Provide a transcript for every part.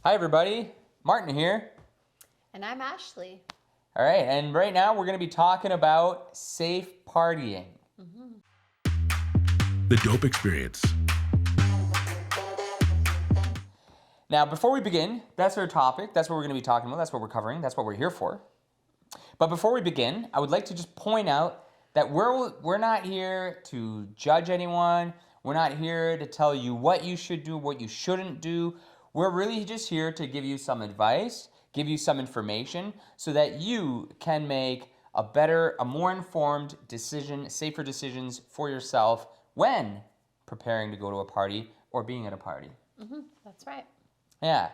Hi, everybody. Martin here. And I'm Ashley. All right, and right now we're going to be talking about safe partying. The Dope Experience. Now, before we begin, that's our topic. That's what we're going to be talking about. That's what we're covering. That's what we're here for. But before we begin, I would like to just point out that we're not here to judge anyone. We're not here to tell you what you should do, what you shouldn't do. We're really just here to give you some advice, give you some information so that you can make a better, a more informed decision, safer decisions for yourself when preparing to go to a party or being at a party. That's right. Yeah.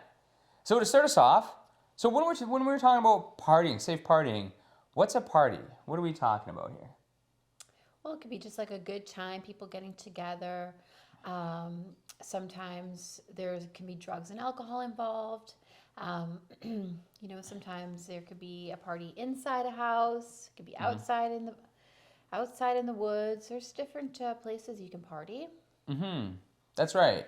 So to start us off, so when we're talking about partying, safe partying, what's a party? What are we talking about here? Well, it could be just like a good time, people getting together. Sometimes there can be drugs and alcohol involved. Sometimes there could be a party inside a house. It could be outside in the woods. There's different places you can party. That's right.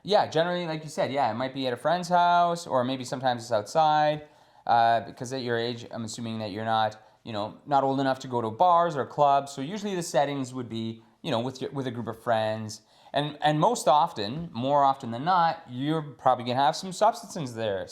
Yeah, generally, like you said, yeah, it might be at a friend's house or maybe sometimes it's outside. Because at your age, I'm assuming that you're not, not old enough to go to bars or clubs. So usually the settings would be, with a group of friends. And most often, more often than not, you're probably gonna have some substances there,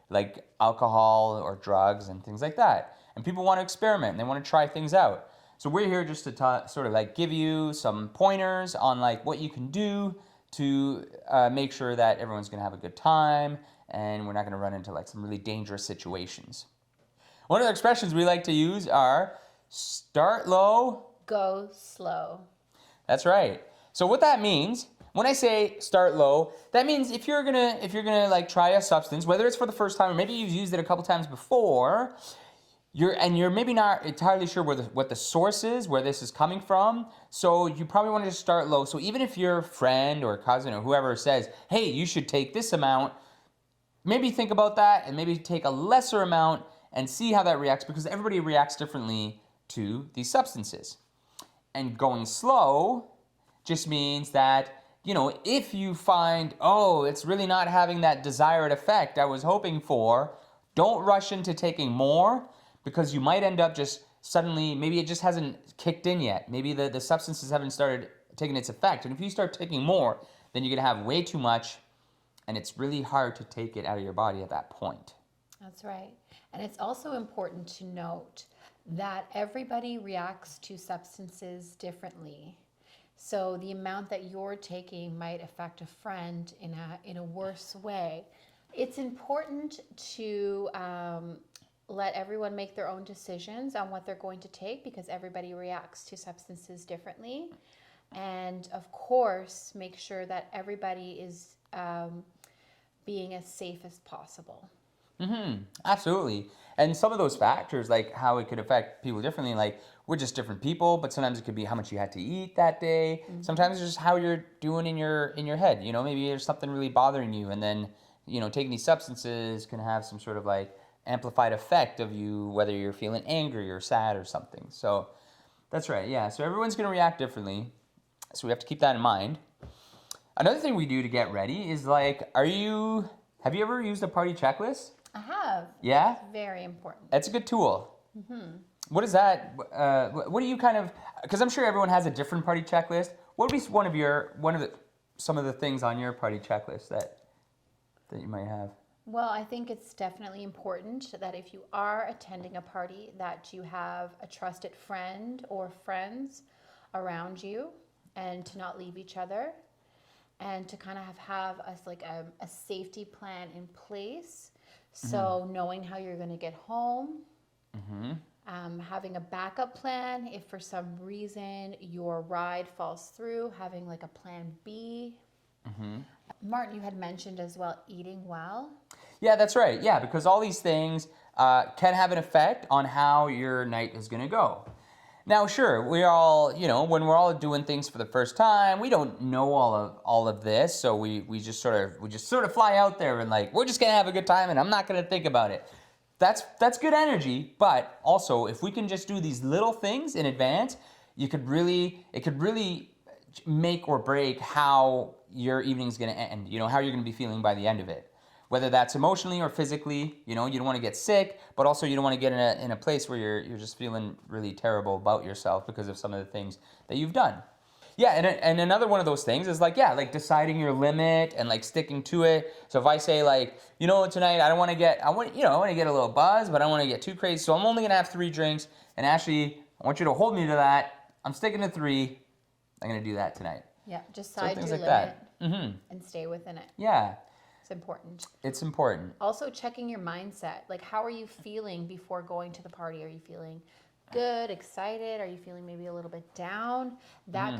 like alcohol or drugs and things like that. And people want to experiment and they want to try things out. So we're here just to sort of like give you some pointers on like what you can do to make sure that everyone's gonna have a good time and we're not gonna run into like some really dangerous situations. One of the expressions we like to use are start low. Go slow. That's right. So what that means, when I say start low, that means if you're gonna like try a substance, whether it's for the first time or maybe you've used it a couple times before, you're maybe not entirely sure what the source is, where this is coming from. So you probably want to just start low. So even if your friend or cousin or whoever says, "Hey, you should take this amount," maybe think about that and maybe take a lesser amount and see how that reacts because everybody reacts differently to these substances. And going slow just means that, if you find, oh, it's really not having that desired effect I was hoping for, don't rush into taking more because you might end up just suddenly, maybe it just hasn't kicked in yet. Maybe the substances haven't started taking its effect. And if you start taking more, then you're going to have way too much and it's really hard to take it out of your body at that point. That's right. And it's also important to note that everybody reacts to substances differently. So the amount that you're taking might affect a friend in a worse way. It's important to let everyone make their own decisions on what they're going to take because everybody reacts to substances differently. And of course, make sure that everybody is being as safe as possible. Absolutely. And some of those factors, like how it could affect people differently, like we're just different people, but sometimes it could be how much you had to eat that day. Sometimes it's just how you're doing in your head. Maybe there's something really bothering you, and then taking these substances can have some sort of like amplified effect of you, whether you're feeling angry or sad or something. So that's right. Yeah. So everyone's gonna react differently. So we have to keep that in mind. Another thing we do to get ready is like, have you ever used a party checklist? I have. Yeah? It's very important. That's a good tool. What is that? What do you kind of? Because I'm sure everyone has a different party checklist. What would be some of the things on your party checklist that you might have? Well, I think it's definitely important that if you are attending a party that you have a trusted friend or friends around you and to not leave each other and to kind of have a safety plan in place. So knowing how you're going to get home, having a backup plan if for some reason your ride falls through, having like a plan B. Martin, you had mentioned as well eating well. Yeah, that's right. Yeah, because all these things can have an effect on how your night is going to go. Now, sure, we all, when we're all doing things for the first time, we don't know all of this, so we just sort of fly out there and like we're just gonna have a good time, and I'm not gonna think about it. That's good energy, but also if we can just do these little things in advance, it could really make or break how your evening's going to end, you know, how you're going to be feeling by the end of it. Whether that's emotionally or physically, you know, you don't want to get sick, but also you don't want to get in a place where you're just feeling really terrible about yourself because of some of the things that you've done. Yeah, and another one of those things is like, yeah, like deciding your limit and like sticking to it. So if I say like, you know, tonight I want to get a little buzz, but I don't want to get too crazy. So I'm only gonna have 3 drinks, and Ashley, I want you to hold me to that. I'm sticking to 3. I'm gonna do that tonight. Yeah, decide things your like limit that. and stay within it. Yeah, It's important. it's important. Also, checking your mindset. Like, how are you feeling before going to the party? Are you feeling good, excited? Are you feeling maybe a little bit down? That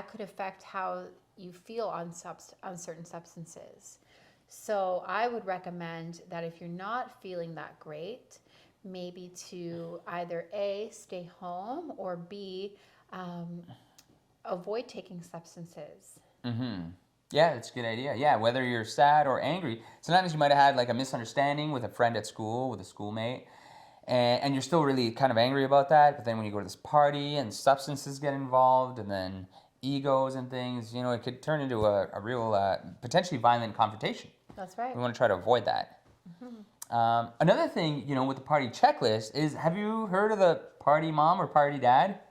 could affect how you feel on certain substances. So I would recommend that if you're not feeling that great, maybe to either A, stay home, or B, avoid taking substances. Yeah, that's a good idea. Yeah, whether you're sad or angry, sometimes you might have had like a misunderstanding with a friend at school, with a schoolmate, and you're still really kind of angry about that. But then when you go to this party and substances get involved, and then egos and things, you know, it could turn into a real, potentially violent confrontation. That's right. We want to try to avoid that. Another thing, you know, with the party checklist is, have you heard of the party mom or party dad?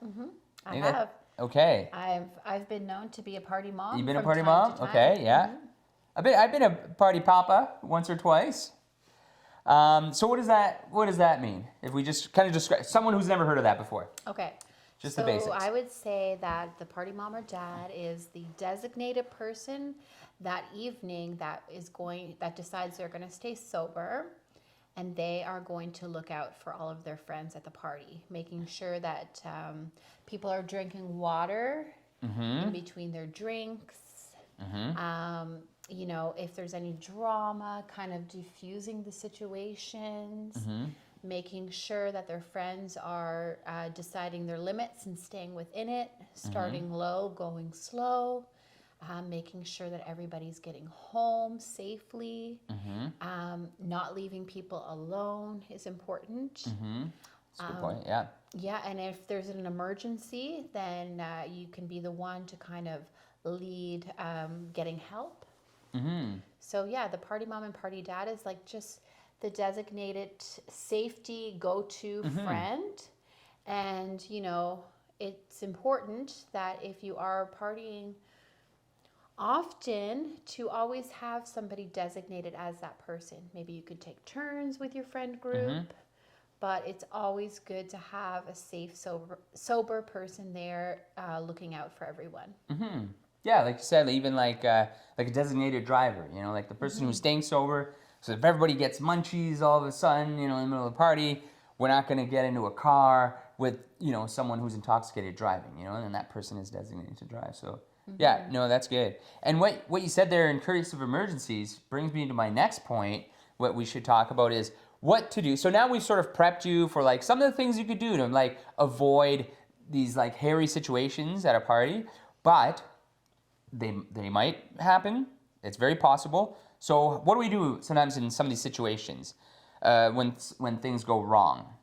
I have. Okay. I've been known to be a party mom. You've been a from party time mom? to time. Okay, yeah. I've been a party papa once or twice. So what does that mean? If we just kind of describe someone who's never heard of that before. Okay. Just so the basics. I would say that the party mom or dad is the designated person that evening that decides they're going to stay sober, and they are going to look out for all of their friends at the party, making sure that people are drinking water in between their drinks. You know, if there's any drama, kind of diffusing the situations, making sure that their friends are deciding their limits and staying within it, starting low, going slow, making sure that everybody's getting home safely, not leaving people alone is important. That's a good point, yeah. Yeah, and if there's an emergency, then you can be the one to kind of lead getting help. So yeah, the party mom and party dad is like just the designated safety go-to friend. And, you know, it's important that if you are partying often, to always have somebody designated as that person. Maybe you could take turns with your friend group, but it's always good to have a safe, sober person there looking out for everyone. Yeah, like you said, even like a designated driver, you know, like the person who's staying sober. So if everybody gets munchies all of a sudden, you know, in the middle of the party, we're not going to get into a car with, you know, someone who's intoxicated driving, you know, and that person is designated to drive. So yeah, no, that's good. And what you said there in case of emergencies brings me to my next point. What we should talk about is what to do. So now we've sort of prepped you for like some of the things you could do to like avoid these like hairy situations at a party, but they might happen. It's very possible. So what do we do sometimes in some of these situations when things go wrong?